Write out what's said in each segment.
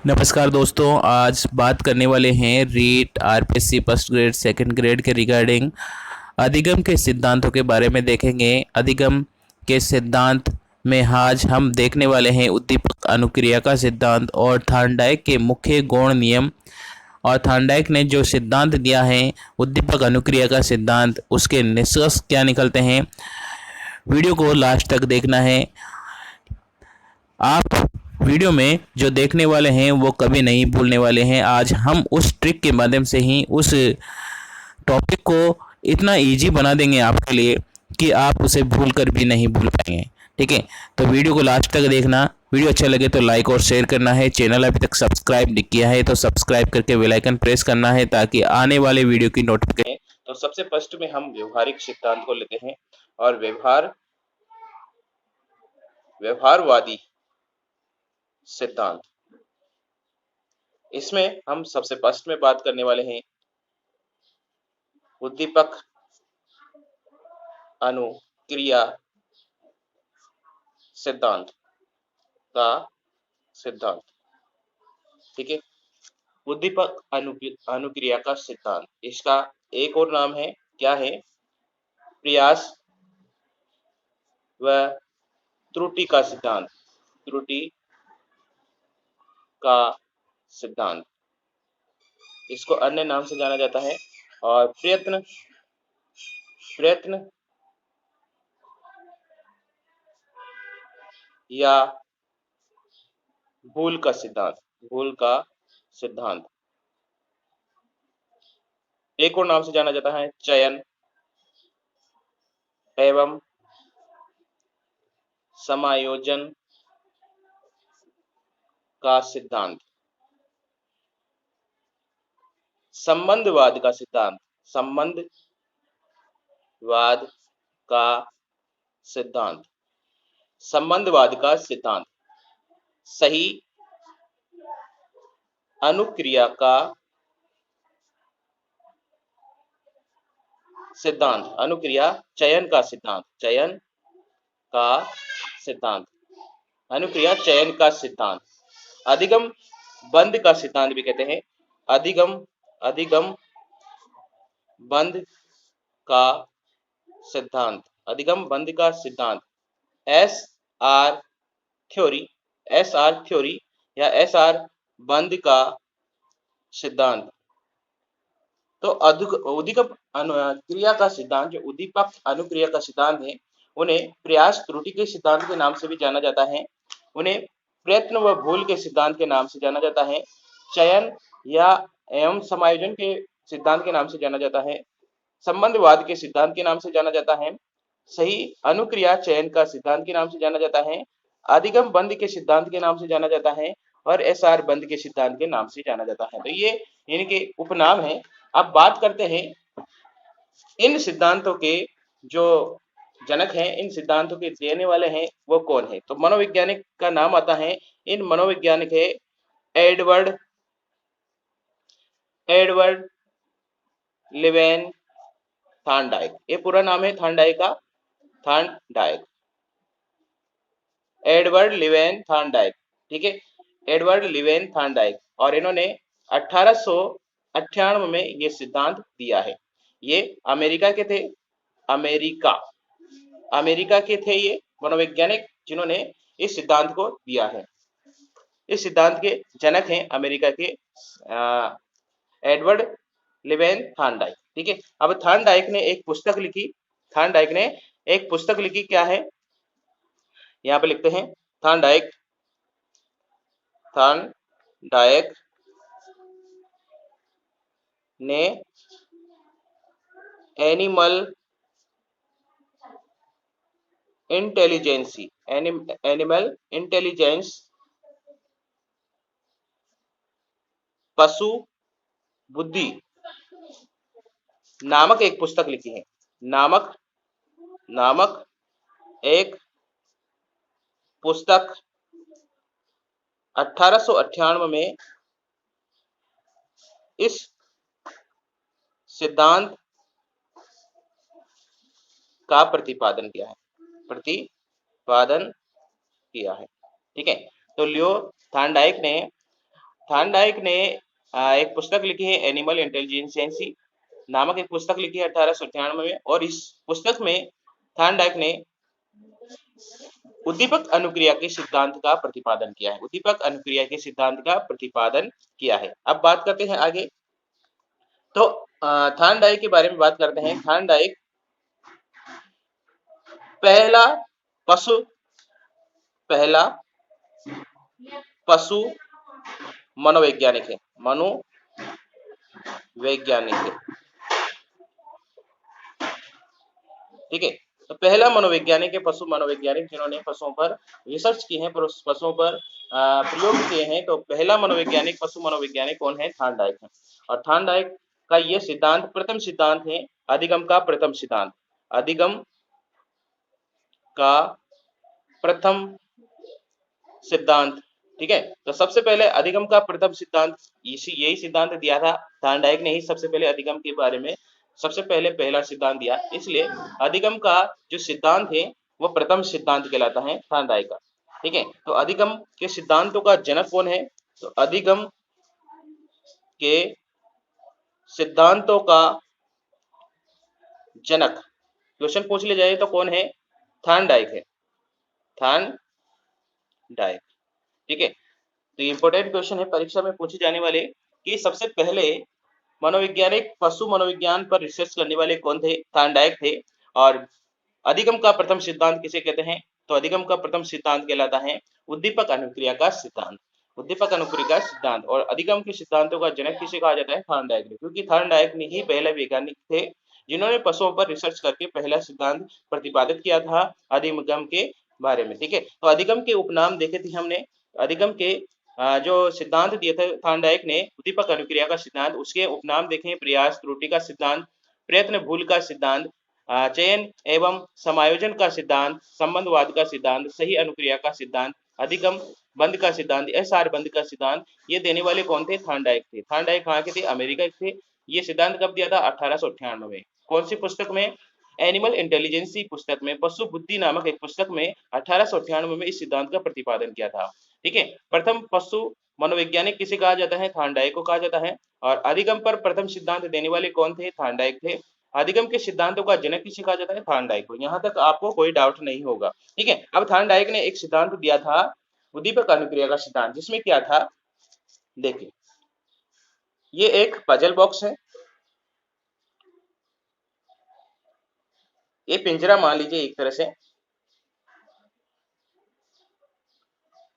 नमस्कार दोस्तों, आज बात करने वाले हैं REET RPSC first grade second grade के रिगार्डिंग अधिगम के सिद्धांतों के बारे में देखेंगे। अधिगम के सिद्धांत में आज हम देखने वाले हैं उद्दीपक अनुक्रिया का सिद्धांत और थार्नडाइक के मुख्य गौण नियम। और थार्नडाइक ने जो सिद्धांत दिया है उद्दीपक अनुक्रिया का सिद्धांत, उसके निष्कर्ष क्या निकलते हैं। वीडियो को लास्ट तक देखना है। आप वीडियो में जो देखने वाले हैं वो कभी नहीं भूलने वाले हैं। आज हम उस ट्रिक के माध्यम से ही उस टॉपिक को इतना इजी बना देंगे आपके लिए कि आप उसे भूल कर भी नहीं भूल पाएंगे। ठीक है, तो वीडियो को लास्ट तक देखना। वीडियो अच्छा लगे तो लाइक और शेयर करना है। चैनल अभी तक सब्सक्राइब नहीं किया है तो सब्सक्राइब करके बेल आइकन प्रेस करना है ताकि आने वाले वीडियो की नोटिफिकेशन। तो सबसे फर्स्ट में हम व्यवहारिक सिद्धांत को लेते हैं और व्यवहारवादी सिद्धांत। इसमें हम सबसे फर्स्ट में बात करने वाले हैं उद्दीपक अनुक्रिया सिद्धांत का सिद्धांत। ठीक है, उद्दीपक अनुक्रिया का सिद्धांत, इसका एक और नाम है, क्या है? प्रयास व त्रुटि का सिद्धांत। त्रुटि का सिद्धांत, इसको अन्य नाम से जाना जाता है। और प्रयत्न या भूल का सिद्धांत एक और नाम से जाना जाता है चयन एवं समायोजन का सिद्धांत। संबंधवाद का सिद्धांत सही अनुक्रिया का सिद्धांत, अनुक्रिया चयन का सिद्धांत। अधिगम बंध का सिद्धांत भी कहते हैं। अधिगम बंध का सिद्धांत एस आर थ्योरी या एस आर बंध का सिद्धांत। तो उद्दीपक अनुक्रिया का सिद्धांत, जो उद्दीपक अनुक्रिया का सिद्धांत है, उन्हें प्रयास त्रुटि के सिद्धांत के नाम से भी जाना जाता है। उन्हें प्रयत्न व भूल के सिद्धांत के नाम से जाना जाता है। चयन या एवं समायोजन के सिद्धांत के नाम से जाना जाता है। संबंधवाद के सिद्धांत के नाम से जाना जाता है। सही अनुक्रिया चयन का सिद्धांत के नाम से जाना जाता है। अधिगम बंध के सिद्धांत के नाम से जाना जाता है और एस आर बंध के सिद्धांत के नाम से जाना जाता है। तो ये इनके उपनाम है। अब बात करते हैं इन सिद्धांतों के जो जनक हैं, इन सिद्धांतों के देने वाले हैं, वो कौन है? तो मनोवैज्ञानिक का नाम आता है। इन मनोवैज्ञानिक है एडवर्ड लेवेन थार्नडाइक। ये पूरा नाम है थार्नडाइक का, एडवर्ड लेवेन थार्नडाइक। ठीक है, एडवर्ड लेवेन थार्नडाइक। और इन्होंने 1898 में ये सिद्धांत दिया है। ये अमेरिका के थे। अमेरिका के थे ये मनोवैज्ञानिक जिन्होंने इस सिद्धांत को दिया है। इस सिद्धांत के जनक हैं अमेरिका के एडवर्ड लेवेन थार्नडाइक। ठीक है, अब थार्नडाइक ने एक पुस्तक लिखी। क्या है? यहाँ पे लिखते हैं थार्नडाइक ने एनिमल इंटेलिजेंस पशु बुद्धि नामक एक पुस्तक लिखी है। नामक एक पुस्तक 1898 में इस सिद्धांत का प्रतिपादन किया है। ठीक है, तो लियो थार्नडाइक ने थार्नडाइक ने एक पुस्तक लिखी है एनिमल इंटेलिजेंसी नामक एक पुस्तक लिखी है 1898 में, और इस पुस्तक में थार्नडाइक ने उद्दीपक अनुक्रिया के सिद्धांत का प्रतिपादन किया है। उद्दीपक अनुक्रिया के सिद्धांत का प्रतिपादन किया है। अब बात करते हैं आगे। तो थार्नडाइक के बारे में बात करते हैं। थार्नडाइक पहला पशु मनोवैज्ञानिक है। मनोवैज्ञानिक है, ठीक है। तो पहला मनोवैज्ञानिक है, पशु मनोवैज्ञानिक, जिन्होंने पशुओं पर रिसर्च की है, पशुओं पर प्रयोग किए हैं। तो पहला मनोवैज्ञानिक, पशु मनोवैज्ञानिक कौन है? थार्नडाइक है। और थार्नडाइक का ये सिद्धांत प्रथम सिद्धांत है, अधिगम का प्रथम सिद्धांत। अधिगम का प्रथम सिद्धांत, ठीक है। तो सबसे पहले अधिगम का प्रथम सिद्धांत, यही सिद्धांत दिया था थार्नडाइक ने ही सबसे पहले अधिगम के बारे में सबसे पहले पहला सिद्धांत दिया। इसलिए अधिगम का जो सिद्धांत है वो प्रथम सिद्धांत कहलाता है थार्नडाइक का, ठीक है। तो अधिगम के सिद्धांतों का जनक कौन है? तो अधिगम के सिद्धांतों का जनक क्वेश्चन पूछ लिया जाए तो कौन है? थार्नडाइक है, थार्नडाइक, ठीक है। तो इंपॉर्टेंट क्वेश्चन है, परीक्षा में पूछे जाने वाले कि सबसे पहले मनोवैज्ञानिक पशु मनोविज्ञान पर रिसर्च करने वाले कौन थे? थार्नडाइक थे। और अधिगम का प्रथम सिद्धांत किसे कहते हैं? तो अधिगम का प्रथम सिद्धांत कहलाता है उद्दीपक अनुक्रिया का सिद्धांत। उद्दीपक अनुक्रिया का सिद्धांत। और अधिगम के सिद्धांतों का जनक किसे कहा जाता है? थार्नडाइक ने, क्योंकि थार्नडाइक ने ही पहले वैज्ञानिक थे जिन्होंने पशुओं पर रिसर्च करके पहला सिद्धांत प्रतिपादित किया था अधिगम के बारे में, ठीक है। तो अधिगम के उपनाम देखे थे हमने। अधिगम के जो सिद्धांत दिए थे थार्नडाइक ने, उद्दीपक अनुक्रिया का सिद्धांत, उसके उपनाम देखें प्रयास त्रुटि का सिद्धांत, प्रयत्न भूल का सिद्धांत, चयन एवं समायोजन का सिद्धांत, संबंधवाद का सिद्धांत, सही अनुक्रिया का सिद्धांत, अधिगम बंद का सिद्धांत, एसआर बंद का सिद्धांत, ये देने वाले कौन थे? थार्नडाइक थे। थार्नडाइक कहाँ के थे? अमेरिका के थे। ये सिद्धांत कब दिया था? 1898 में। कौन सी पुस्तक में? एनिमल इंटेलिजेंसी पुस्तक में, पशु बुद्धि नामक एक पुस्तक में 1898 में इस सिद्धांत का प्रतिपादन किया था, ठीक है। प्रथम पशु मनोवैज्ञानिक किसे कहा जाता है? थार्नडाइक को कहा जाता है। और अधिगम पर प्रथम सिद्धांत देने वाले कौन थे? थार्नडाइक थे। अधिगम के सिद्धांतों का जनक किसे कहा जाता है? थार्नडाइक को। यहाँ तक आपको कोई डाउट नहीं होगा, ठीक है। अब थार्नडाइक ने एक सिद्धांत दिया था उद्दीपक अनुक्रिया का सिद्धांत, जिसमें क्या था देखिए, ये एक पजल बॉक्स है, ये पिंजरा मान लीजिए एक तरह से,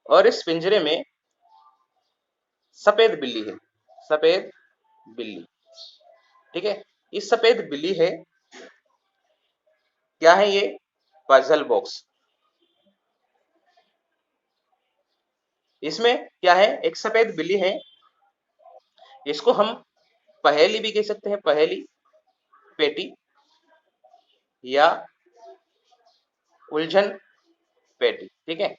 और इस पिंजरे में सफेद बिल्ली है, सफेद बिल्ली, ठीक है। इस सफेद बिल्ली है, क्या है ये? Puzzle box. इसमें क्या है? एक सफेद बिल्ली है। इसको हम पहेली भी कह सकते हैं, पहेली, पेटी या उलझन पेटी, ठीक है।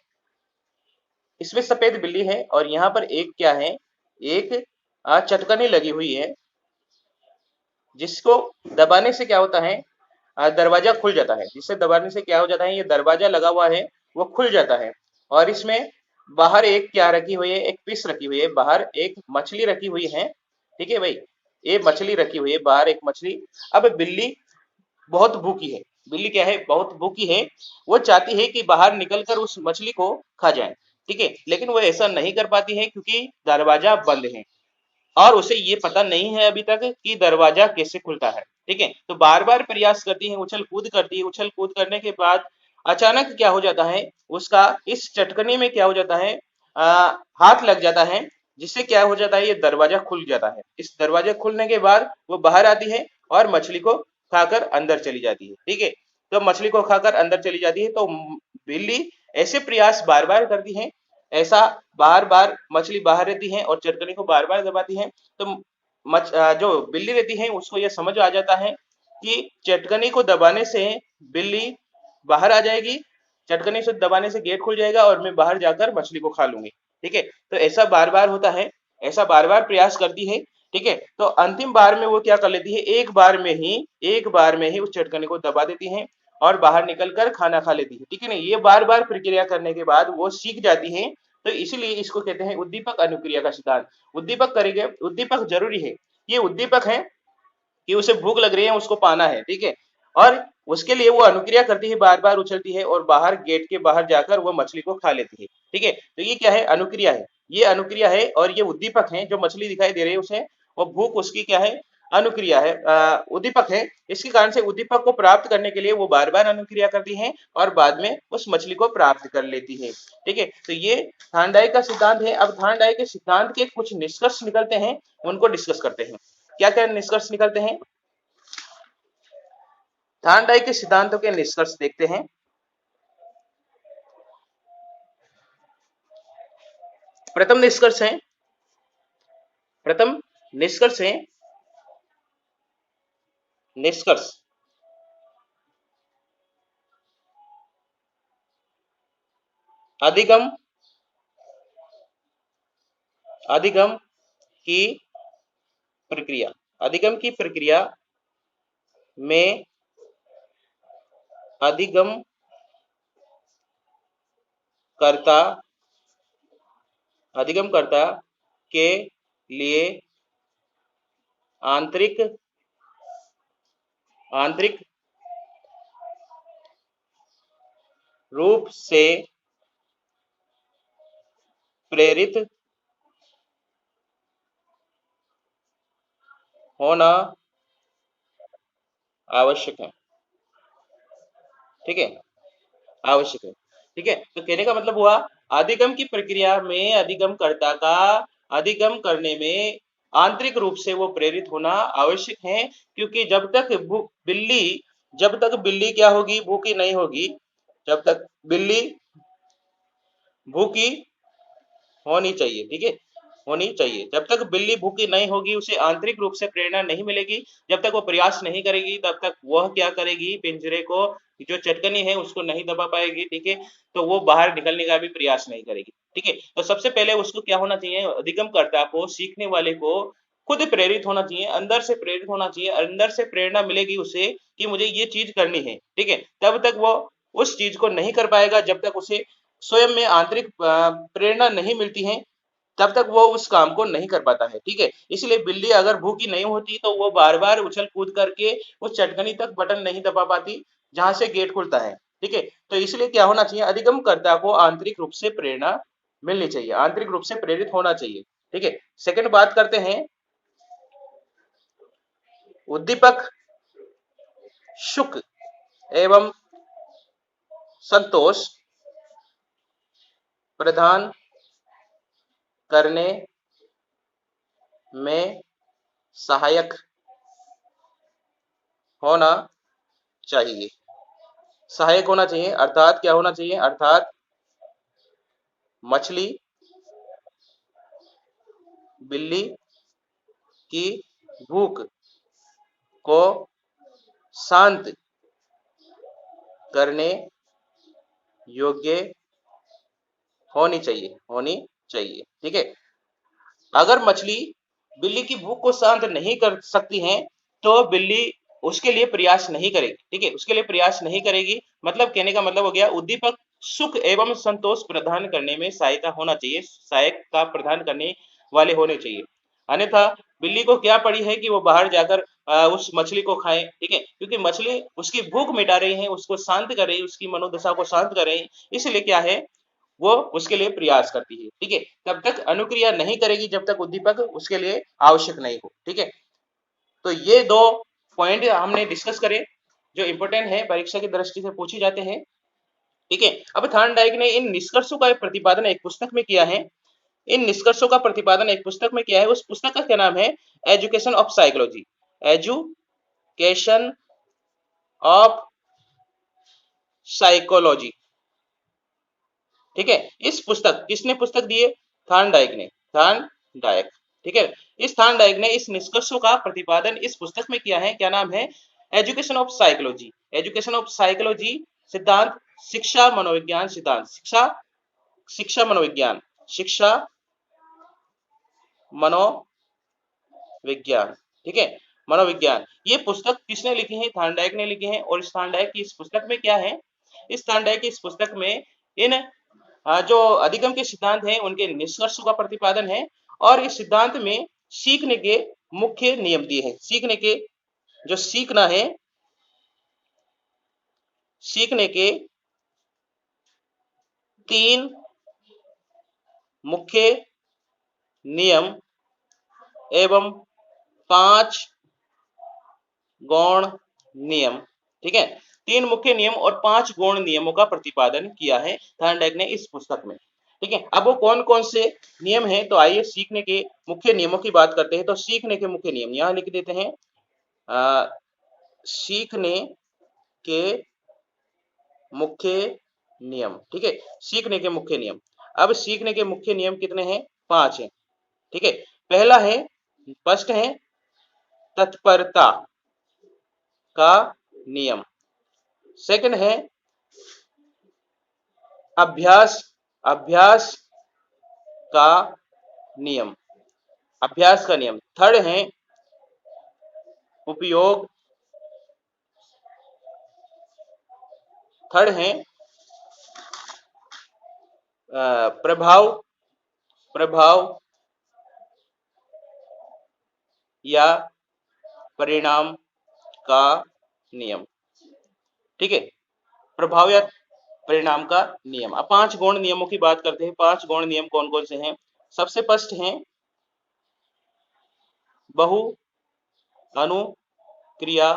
इसमें सफेद बिल्ली है और यहाँ पर एक क्या है? एक चटकनी लगी हुई है, जिसको दबाने से क्या होता है? दरवाजा खुल जाता है। जिससे दबाने से क्या हो जाता है? ये दरवाजा लगा हुआ है वो खुल जाता है। और इसमें बाहर एक क्या रखी हुई है? एक फिश रखी हुई है, बाहर एक मछली रखी हुई है, ठीक है भाई। ये मछली रखी हुई है, बाहर एक मछली। अब बिल्ली बहुत भूखी है, बिल्ली क्या है? बहुत भूखी है। वो चाहती है कि बाहर निकलकर उस मछली को खा जाए, ठीक है। लेकिन वो ऐसा नहीं कर पाती है क्योंकि दरवाजा बंद है और उसे ये पता नहीं है अभी तक कि दरवाजा कैसे खुलता है, ठीक है। तो बार बार प्रयास करती है, उछल कूद करती है। उछल कूद करने के बाद अचानक क्या हो जाता है? उसका इस चटकनी में क्या हो जाता है? हाथ लग जाता है, जिससे क्या हो जाता है? ये दरवाजा खुल जाता है। इस दरवाजे खुलने के बाद वो बाहर आती है और मछली को खाकर अंदर चली जाती है, ठीक है। तो मछली को खाकर अंदर चली जाती है। तो बिल्ली ऐसे प्रयास बार बार करती है, ऐसा बार बार मछली बाहर रहती है और चटकनी को बार बार दबाती है। तो जो बिल्ली रहती है उसको यह समझ आ जाता है कि चटकनी को दबाने से बिल्ली बाहर आ जाएगी, चटकनी से दबाने से गेट खुल जाएगा और मैं बाहर जाकर मछली को खा लूंगी, ठीक है। तो ऐसा बार बार होता है, ऐसा बार बार प्रयास करती है, ठीक है। तो अंतिम बार में वो क्या कर लेती है? एक बार में ही उस चटकनी को दबा देती है और बाहर निकलकर खाना खा लेती है, ठीक है ना। ये बार बार प्रक्रिया करने के बाद वो सीख जाती है तो इसीलिए इसको कहते हैं उद्दीपक अनुक्रिया का सिद्धांत। उद्दीपक करेंगे, उद्दीपक जरूरी है, ये उद्दीपक है कि उसे भूख लग रही है, उसको पाना है, ठीक है, और उसके लिए वो अनुक्रिया करती है, बार बार उछलती है और बाहर गेट के बाहर जाकर वो मछली को खा लेती है, ठीक है। तो ये क्या है, अनुक्रिया है, ये अनुक्रिया है, और ये उद्दीपक है, जो मछली दिखाई दे रही है उसे, वो भूख उसकी क्या है, अनुक्रिया है, उद्दीपक है। इसके कारण से उद्दीपक को प्राप्त करने के लिए वो बार बार अनुक्रिया करती है और बाद में उस मछली को प्राप्त कर लेती है, ठीक है। तो ये थार्नडाइक का सिद्धांत है। अब थार्नडाइक के सिद्धांत के कुछ निष्कर्ष निकलते हैं, उनको डिस्कस करते हैं। क्या क्या निष्कर्ष निकलते हैं, थार्नडाइक के सिद्धांतों के निष्कर्ष देखते हैं। प्रथम निष्कर्ष है, प्रथम निष्कर्ष है, निष्कर्ष अधिगम, अधिगम की प्रक्रिया, अधिगम की प्रक्रिया में अधिगम कर्ता, अधिगम कर्ता के लिए आंतरिक, आंतरिक रूप से प्रेरित होना आवश्यक है, ठीक है, आवश्यक है, ठीक है। तो कहने का मतलब हुआ, अधिगम की प्रक्रिया में अधिगम कर्ता का अधिगम करने में आंतरिक रूप से वो प्रेरित होना आवश्यक है, क्योंकि जब तक बिल्ली, जब तक बिल्ली क्या होगी, भूखी नहीं होगी, जब तक बिल्ली भूखी होनी चाहिए, ठीक है, होनी चाहिए, जब तक बिल्ली भूखी नहीं होगी, उसे आंतरिक रूप से प्रेरणा नहीं मिलेगी, जब तक वो प्रयास नहीं करेगी, तब तक वह क्या करेगी, पिंजरे को जो चटकनी है उसको नहीं दबा पाएगी, ठीक है, तो वो बाहर निकलने का भी प्रयास नहीं करेगी, ठीक है। तो सबसे पहले उसको क्या होना चाहिए, अधिगमकर्ता को, सीखने वाले को खुद प्रेरित होना चाहिए, अंदर से प्रेरित होना चाहिए, अंदर से प्रेरणा मिलेगी उसे कि मुझे ये चीज करनी है, ठीक है, तब तक वो उस चीज को नहीं कर पाएगा, जब तक उसे स्वयं में आंतरिक प्रेरणा नहीं मिलती है, तब तक वो उस काम को नहीं कर पाता है, ठीक है। इसलिए बिल्ली अगर भूखी नहीं होती तो वो बार बार उछल कूद करके उस चटकनी तक बटन नहीं दबा पाती जहां से गेट खुलता है, ठीक है। तो इसलिए क्या होना चाहिए, अधिगमकर्ता को आंतरिक रूप से प्रेरणा मिलनी चाहिए, आंतरिक रूप से प्रेरित होना चाहिए, ठीक है। सेकंड बात करते हैं, उद्दीपक सुख एवं संतोष प्रदान करने में सहायक होना चाहिए, सहायक होना चाहिए, अर्थात क्या होना चाहिए, अर्थात मछली बिल्ली की भूख को शांत करने योग्य होनी चाहिए, होनी चाहिए, ठीक है। अगर मछली बिल्ली की भूख को शांत नहीं कर सकती है तो बिल्ली उसके लिए प्रयास नहीं करेगी, ठीक है, उसके लिए प्रयास नहीं करेगी, मतलब कहने का मतलब हो गया, उद्दीपक सुख एवं संतोष प्रदान करने में सहायता होना चाहिए, सहायक का प्रदान करने वाले होने चाहिए, अन्यथा बिल्ली को क्या पड़ी है कि वो बाहर जाकर उस मछली को खाए, ठीक है, क्योंकि मछली उसकी भूख मिटा रही है, उसको शांत कर रही है, उसकी मनोदशा को शांत कर रही है, इसलिए क्या है, वो उसके लिए प्रयास करती है, ठीक है। तब तक अनुक्रिया नहीं करेगी जब तक उद्दीपक उसके लिए आवश्यक नहीं हो, ठीक है। तो ये दो पॉइंट हमने डिस्कस करे जो इंपॉर्टेंट है, परीक्षा की दृष्टि से पूछे जाते हैं, ठीक है। अब थार्नडाइक ने इन निष्कर्षों का प्रतिपादन एक पुस्तक में किया है, इन निष्कर्षों का प्रतिपादन एक पुस्तक में किया है, उस पुस्तक का क्या नाम है, education of psychology, education of psychology, ठीक है। इस पुस्तक, किसने पुस्तक दी है, थार्नडाइक ने, थार्नडाइक, ठीक है। इस थार्नडाइक ने इस निष्कर्षों का प्रतिपादन इस पुस्तक में किया है, क्या नाम है, education of psychology, education of psychology सिद्धांत, शिक्षा मनोविज्ञान सिद्धांत, शिक्षा, शिक्षा मनोविज्ञान, शिक्षा मनोविज्ञान, ठीक है, मनोविज्ञान। ये पुस्तक किसने लिखी है, थार्नडाइक ने लिखी है, और इस थार्नडाइक की इस पुस्तक में क्या है, इस थार्नडाइक की इस पुस्तक में इन जो अधिगम के सिद्धांत हैं उनके निष्कर्षों का प्रतिपादन है और इस सिद्धांत में सीखने के मुख्य नियम दिए हैं। सीखने के जो सीखना है, सीखने के 3 मुख्य नियम एवं 5 गौण नियम। ठीक है, 3 मुख्य नियम और 5 गौण नियमों का प्रतिपादन किया है थॉर्नडाइक ने इस पुस्तक में। ठीक है, अब वो कौन कौन से नियम हैं, तो आइए सीखने के मुख्य नियमों की बात करते हैं। तो सीखने के मुख्य नियम यहाँ लिख देते हैं, सीखने के मुख्य नियम। ठीक है, सीखने के मुख्य नियम। अब सीखने के मुख्य नियम कितने हैं? 5 हैं। ठीक है, पहला है, फर्स्ट है तत्परता का नियम। सेकंड है अभ्यास का नियम, अभ्यास का नियम। थर्ड है उपयोग, थर्ड है प्रभाव या परिणाम का नियम। ठीक है, प्रभाव या परिणाम का नियम। अब 5 गौण नियमों की बात करते हैं। 5 गौण नियम कौन कौन से हैं? सबसे फर्स्ट है बहु अनुक्रिया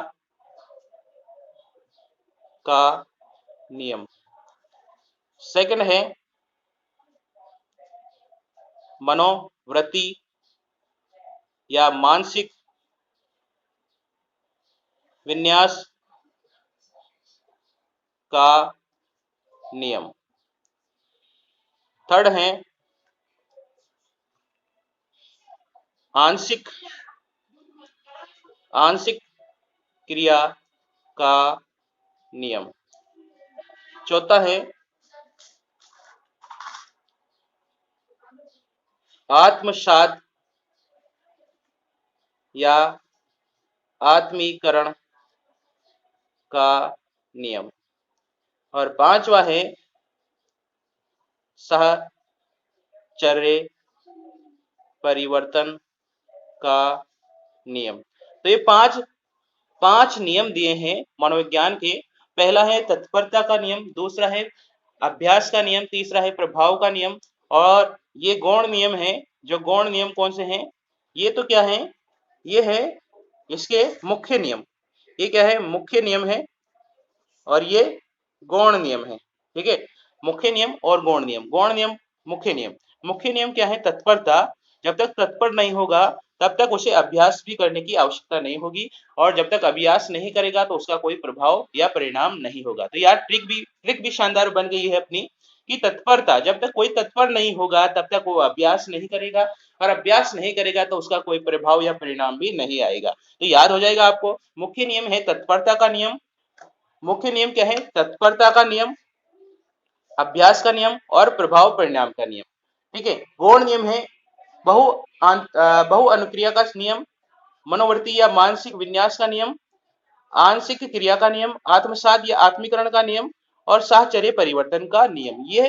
का नियम। सेकंड है मनोवृत्ति या मानसिक विन्यास का नियम। थर्ड है आंशिक क्रिया का नियम। चौथा है आत्मसात या आत्मीकरण का नियम। और पांचवा है साहचर्य परिवर्तन का नियम। तो ये पांच नियम दिए हैं मनोविज्ञान के। पहला है तत्परता का नियम, दूसरा है अभ्यास का नियम, तीसरा है प्रभाव का नियम, और ये गौण नियम है। जो गौण नियम कौन से हैं? ये तो क्या है, ये है इसके मुख्य नियम। ये क्या है? मुख्य नियम है, और ये गौण नियम है। ठीक है, मुख्य नियम और गौण नियम। गौण नियम, मुख्य नियम। मुख्य नियम क्या है? तत्परता। जब तक तत्पर नहीं होगा तब तक उसे अभ्यास भी करने की आवश्यकता नहीं होगी, और जब तक अभ्यास नहीं करेगा तो उसका कोई प्रभाव या परिणाम नहीं होगा। तो यार ट्रिक भी शानदार बन गई है अपनी, कि तत्परता, जब तक कोई तत्पर नहीं होगा तब तक वो अभ्यास नहीं करेगा, और अभ्यास नहीं करेगा तो उसका कोई प्रभाव या परिणाम भी नहीं आएगा। तो याद हो जाएगा आपको, मुख्य नियम है तत्परता का नियम। मुख्य नियम क्या है? तत्परता का नियम, अभ्यास का नियम और प्रभाव परिणाम का नियम। ठीक है, गौण नियम है बहु अनुक्रिया का नियम, मनोवृत्ति या मानसिक विन्यास का नियम, आंशिक क्रिया का नियम, आत्मसात या आत्मीकरण का नियम, और साहचर्य परिवर्तन का नियम। ये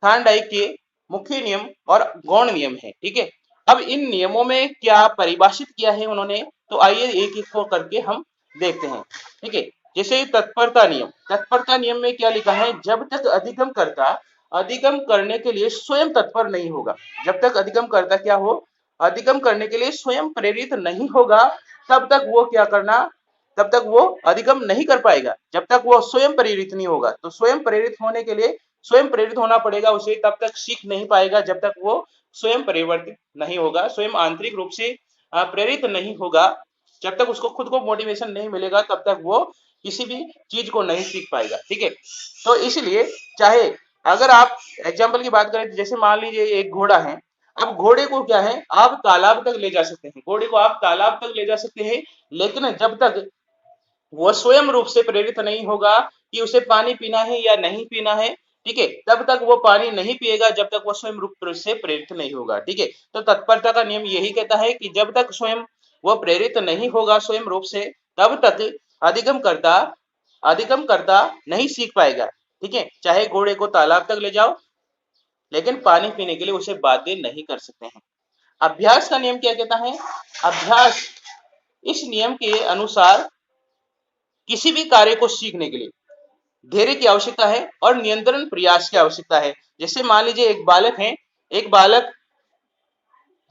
थॉर्नडाइक के मुख्य नियम और गौण नियम है। ठीक है, अब इन नियमों में क्या परिभाषित किया है उन्होंने, तो आइए एक एक को करके हम देखते हैं। ठीक है, जैसे तत्परता नियम। तत्परता नियम में क्या लिखा है? जब तक अधिगमकर्ता अधिगम करने के लिए स्वयं तत्पर नहीं होगा, जब तक अधिगमकर्ता क्या हो? अधिगम करने के लिए स्वयं प्रेरित नहीं होगा, तब तक वो क्या करना, तब तक वो अधिगम नहीं कर पाएगा। जब तक वो स्वयं प्रेरित नहीं होगा, तो स्वयं प्रेरित होने के लिए स्वयं प्रेरित होना पड़ेगा उसे, तब तक सीख नहीं पाएगा जब तक वो स्वयं परिवर्तित नहीं होगा, स्वयं आंतरिक रूप से प्रेरित नहीं होगा। जब तक उसको खुद को मोटिवेशन नहीं मिलेगा तब तक वो किसी भी चीज को नहीं सीख पाएगा। ठीक है, तो इसलिए चाहे अगर आप एग्जाम्पल की बात करें, जैसे मान लीजिए एक घोड़ा है। अब घोड़े को क्या है, आप तालाब तक ले जा सकते हैं, घोड़े को आप तालाब तक ले जा सकते हैं, लेकिन जब तक वो स्वयं रूप से प्रेरित नहीं होगा कि उसे पानी पीना है या नहीं पीना है, ठीक है, तब तक वो पानी नहीं पिएगा जब तक वो स्वयं रूप से प्रेरित नहीं होगा। ठीक है, तो तत्परता का नियम यही कहता है कि जब तक स्वयं वो प्रेरित नहीं होगा स्वयं रूप से, तब तक अधिगम करता नहीं सीख पाएगा। ठीक है, चाहे घोड़े को तालाब तक ले जाओ, लेकिन पानी पीने के लिए उसे बाध्य नहीं कर सकते हैं। अभ्यास का नियम क्या कहता है? अभ्यास इस नियम के अनुसार किसी भी कार्य को सीखने के लिए धैर्य की आवश्यकता है और नियंत्रण प्रयास की आवश्यकता है। जैसे मान लीजिए एक बालक है, एक बालक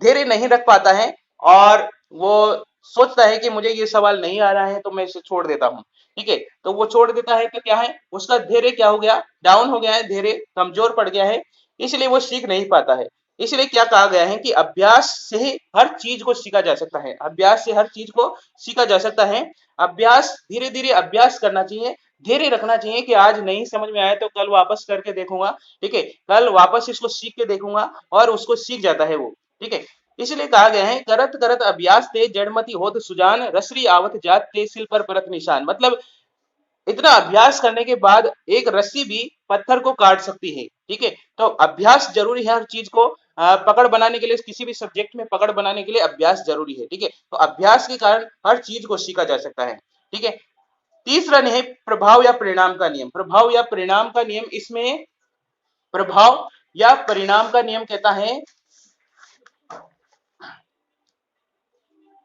धैर्य नहीं रख पाता है और वो सोचता है कि मुझे ये सवाल नहीं आ रहा है तो मैं इसे छोड़ देता हूँ, ठीक है, तो वो छोड़ देता है तो क्या है, उसका धैर्य क्या हो गया, डाउन हो गया है, धैर्य कमजोर पड़ गया है, इसलिए वो सीख नहीं पाता है। इसलिए क्या कहा गया है कि अभ्यास से हर चीज को सीखा जा सकता है, अभ्यास से हर चीज को सीखा जा सकता है। अभ्यास धीरे धीरे अभ्यास करना चाहिए, धैर्य रखना चाहिए कि आज नहीं समझ में आया तो कल वापस करके देखूंगा, ठीक है, कल वापस इसको सीख के देखूंगा और उसको सीख जाता है वो, ठीक है। इसलिए कहा गया है करत करत अभ्यास ते जड़मति होत सुजान रसरी आवत जात ते सिल पर परत निशान। मतलब इतना अभ्यास करने के बाद एक रस्सी भी पत्थर को काट सकती है, ठीक है। तो अभ्यास जरूरी है हर चीज को पकड़ बनाने के लिए, किसी भी सब्जेक्ट में पकड़ बनाने के लिए अभ्यास जरूरी है, ठीक है। तो अभ्यास के कारण हर चीज को सीखा जा सकता है, ठीक है। तीसरा है प्रभाव या परिणाम का नियम। प्रभाव या परिणाम का नियम, इसमें प्रभाव या परिणाम का नियम कहता है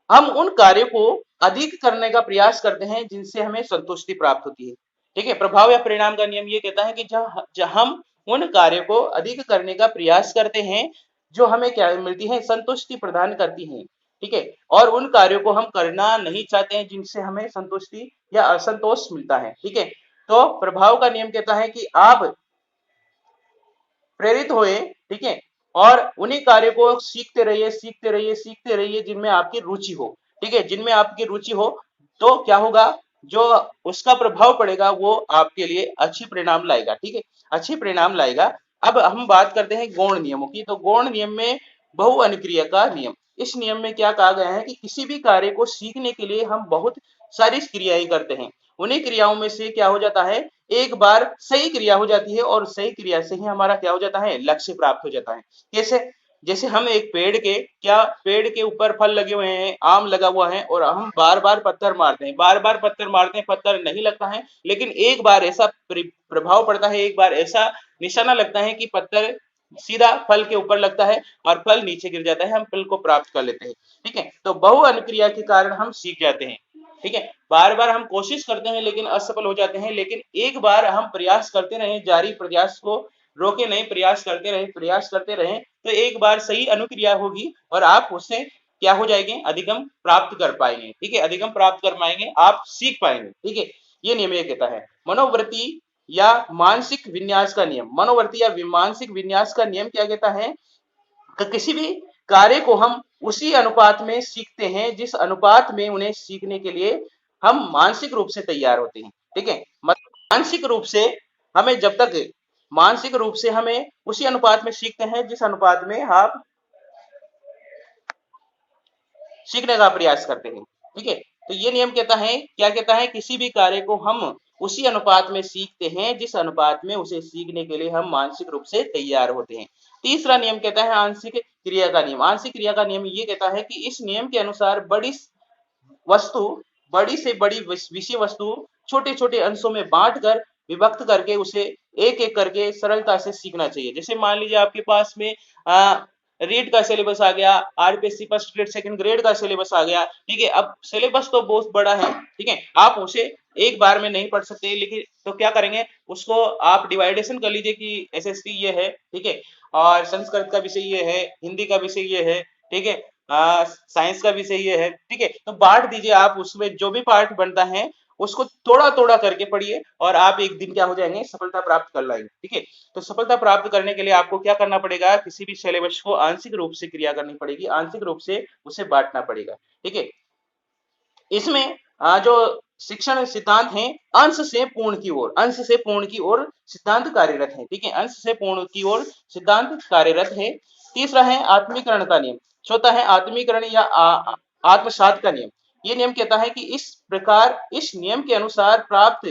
हम उन कार्यों को अधिक करने का प्रयास करते हैं जिनसे हमें संतुष्टि प्राप्त होती है, ठीक है। प्रभाव या परिणाम का नियम ये कहता है कि जब हम उन कार्यों को अधिक करने का प्रयास करते हैं जो हमें क्या मिलती है, संतुष्टि प्रदान करती है, ठीक है, और उन कार्यों को हम करना नहीं चाहते हैं जिनसे हमें संतुष्टि या असंतोष मिलता है, ठीक है। तो प्रभाव का नियम कहता है कि आप प्रेरित होए, ठीक है, और उन्हीं कार्यों को सीखते रहिए, सीखते रहिए, सीखते रहिए जिनमें आपकी रुचि हो, ठीक है, जिनमें आपकी रुचि हो, तो क्या होगा, जो उसका प्रभाव पड़ेगा वो आपके लिए अच्छी परिणाम लाएगा, ठीक है, अच्छी परिणाम लाएगा। अब हम बात करते हैं गौण नियमों की। तो गौण नियम में बहु अनुक्रिया का नियम, इस नियम में क्या कहा गया है कि किसी भी कार्य को सीखने के लिए हम बहुत सारी क्रियाएं करते हैं, उन्हीं क्रियाओं में से क्या हो जाता है, एक बार सही क्रिया हो जाती है और सही क्रिया से ही हमारा क्या हो जाता है, लक्ष्य प्राप्त हो जाता है। कैसे? जैसे हम एक पेड़ के, क्या पेड़ के ऊपर फल लगे हुए हैं, आम लगा हुआ है, और हम बार बार पत्थर मारते हैं, बार बार पत्थर मारते हैं, पत्थर नहीं लगता है, लेकिन एक बार ऐसा प्रभाव पड़ता है, एक बार ऐसा निशाना लगता है कि पत्थर सीधा फल के ऊपर लगता है और फल नीचे गिर जाता है, हम फल को प्राप्त कर लेते हैं, ठीक है। तो बहु अनुक्रिया के कारण हम सीख जाते हैं, ठीक है। बार बार हम कोशिश करते हैं लेकिन असफल हो जाते हैं, लेकिन एक बार हम प्रयास करते रहे, जारी प्रयास को रोके नहीं, प्रयास करते रहे, प्रयास करते रहे, तो एक बार सही अनुक्रिया होगी और आप उससे क्या हो जाएंगे, अधिगम प्राप्त कर पाएंगे, ठीक है, अधिगम प्राप्त कर पाएंगे, आप सीख पाएंगे, ठीक है। ये नियम ये कहता है। मनोवृत्ति या मानसिक विन्यास का नियम, मनोवृत्ति या मानसिक विन्यास का नियम क्या कहता है कि किसी भी कार्य को हम उसी अनुपात में सीखते हैं जिस अनुपात में उन्हें सीखने के लिए हम मानसिक रूप से तैयार होते हैं, ठीक है। मतलब मानसिक रूप से हमें जब तक मानसिक रूप से हमें उसी अनुपात में सीखते हैं जिस अनुपात में आप सीखने का प्रयास करते हैं, ठीक है। तो ये नियम कहता है, क्या कहता है, किसी भी कार्य को हम उसी अनुपात में सीखते हैं जिस अनुपात में उसे सीखने के लिए हम मानसिक रूप से तैयार होते हैं। तीसरा नियम कहता है आंशिक क्रिया का नियम। आंशिक क्रिया का नियम ये कहता है कि इस नियम के अनुसार वस्तु बड़ी से बड़ी विषय वस्तु छोटे छोटे अंशों में बांट कर विभक्त करके उसे एक एक करके सरलता से सीखना चाहिए। जैसे मान लीजिए आपके पास में रीड का सिलेबस आ गया, RPSC first grade second grade का सिलेबस आ गया, ठीक है। अब सिलेबस तो बहुत बड़ा है, ठीक है, आप उसे एक बार में नहीं पढ़ सकते, लेकिन तो क्या करेंगे, उसको आप डिवाइडेशन कर लीजिए कि एसएसटी ये है, ठीक है, और संस्कृत का विषय ये है, हिंदी का विषय ये है, ठीक है, साइंस का विषय ये है, ठीक है। तो बांट दीजिए, आप उसमें जो भी पार्ट बनता है उसको थोड़ा थोड़ा करके पढ़िए और आप एक दिन क्या हो जाएंगे, सफलता प्राप्त कर लाएंगे, ठीक है। तो सफलता प्राप्त करने के लिए आपको क्या करना पड़ेगा, किसी भी सिलेबस को आंशिक रूप से क्रिया करनी पड़ेगी, आंशिक रूप से उसे बांटना पड़ेगा, ठीक है। इसमें जो शिक्षण सिद्धांत है अंश से पूर्ण की ओर, अंश से पूर्ण की ओर सिद्धांत कार्यरत है, ठीक है, अंश से पूर्ण की ओर सिद्धांत कार्यरत है। तीसरा है आत्मीकरण का नियम। चौथा है आत्मीकरण या आत्मसात का नियम। ये नियम कहता है कि इस प्रकार इस नियम के अनुसार प्राप्त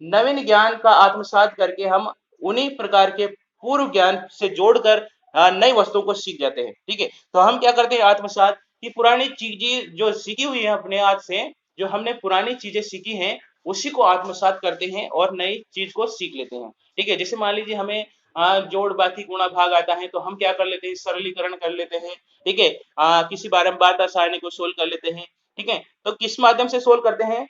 नवीन ज्ञान का आत्मसात करके हम उन्हीं प्रकार के पूर्व ज्ञान से जोड़कर नई वस्तुओं को सीख जाते हैं, ठीक है। तो हम क्या करते हैं, आत्मसात की पुरानी चीजें जो सीखी हुई है अपने हाथ से, जो हमने पुरानी चीजें सीखी हैं उसी को आत्मसात करते हैं और नई चीज को सीख लेते हैं, ठीक है। जैसे मान लीजिए हमें जोड़ बाकी गुणा भाग आता है तो हम क्या कर लेते हैं, सरलीकरण कर लेते हैं। ठीक है, किसी बारंबार रसायन को सोल्व कर लेते हैं। ठीक है, तो किस माध्यम से सोल्व करते हैं,